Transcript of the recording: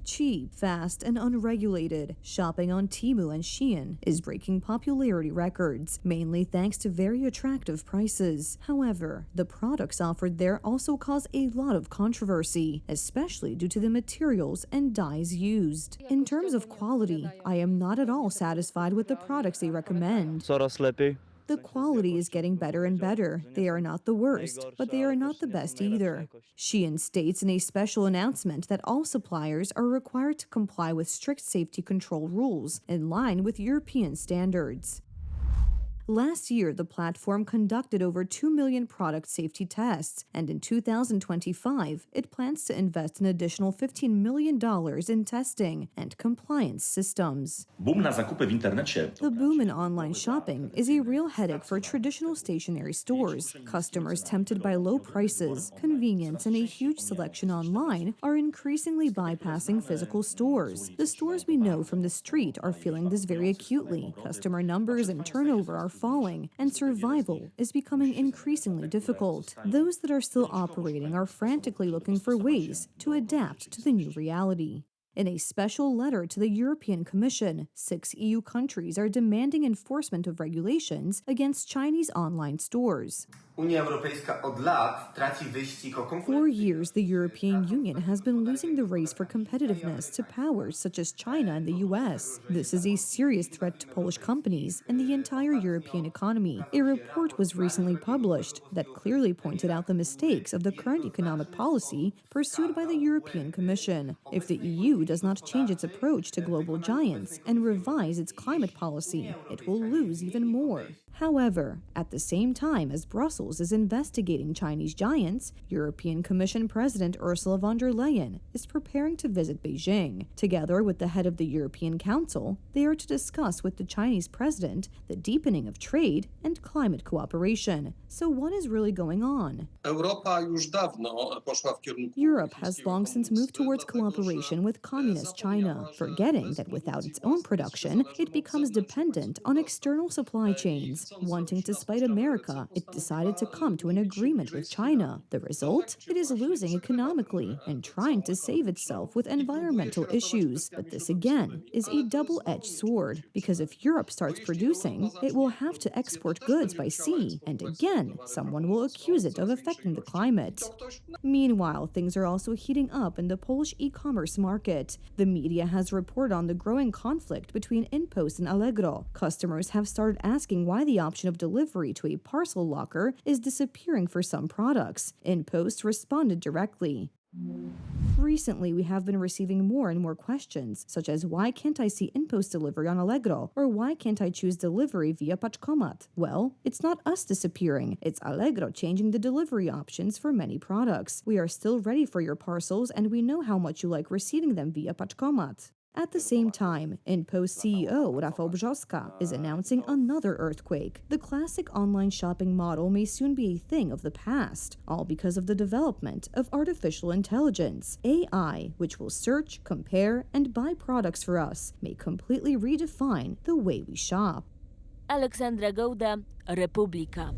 Cheap, fast, and unregulated, shopping on Temu and Shein is breaking popularity records, mainly thanks to very attractive prices. However, the products offered there also cause a lot of controversy, especially due to the materials and dyes used. In terms of quality, I am not at all satisfied with the products they recommend. Coraz lepiej. The quality is getting better and better. They are not the worst, but they are not the best either. Shein states in a special announcement that all suppliers are required to comply with strict safety control rules in line with European standards. Last year, the platform conducted over 2 million product safety tests, and in 2025, it plans to invest an additional $15 million in testing and compliance systems. Boom na zakupy w internecie. The boom in online shopping is a real headache for traditional stationery stores. Customers tempted by low prices, convenience, and a huge selection online are increasingly bypassing physical stores. The stores we know from the street are feeling this very acutely. Customer numbers and turnover are falling, and survival is becoming increasingly difficult. Those that are still operating are frantically looking for ways to adapt to the new reality. In a special letter to the European Commission, 6 EU countries are demanding enforcement of regulations against Chinese online stores. Unia Europejska od lat traci wyścig o konkurencję. For years, the European Union has been losing the race for competitiveness to powers such as China and the US. This is a serious threat to Polish companies and the entire European economy. A report was recently published that clearly pointed out the mistakes of the current economic policy pursued by the European Commission. If the EU does not change its approach to global giants and revise its climate policy, it will lose even more. However, at the same time as Brussels is investigating Chinese giants, European Commission President Ursula von der Leyen is preparing to visit Beijing. Together with the head of the European Council, they are to discuss with the Chinese president the deepening of trade and climate cooperation. So what is really going on? Europe has long since moved towards cooperation with communist China, forgetting that without its own production, it becomes dependent on external supply chains. Wanting to spite America, it decided to come to an agreement with China. The result? It is losing economically and trying to save itself with environmental issues. But this again is a double-edged sword, because if Europe starts producing, it will have to export goods by sea, and again, someone will accuse it of affecting the climate. Meanwhile, things are also heating up in the Polish e-commerce market. The media has reported on the growing conflict between InPost and Allegro. Customers have started asking why the option of delivery to a parcel locker is disappearing for some products. InPost responded directly. Recently, we have been receiving more and more questions, such as why can't I see InPost delivery on Allegro, or why can't I choose delivery via Paczkomat? Well, it's not us disappearing, it's Allegro changing the delivery options for many products. We are still ready for your parcels, and we know how much you like receiving them via Paczkomat. At the same time, InPost CEO Rafał Brzoska is announcing another earthquake. The classic online shopping model may soon be a thing of the past, all because of the development of artificial intelligence. AI, which will search, compare, and buy products for us, may completely redefine the way we shop. Aleksandra Gołda, Republika.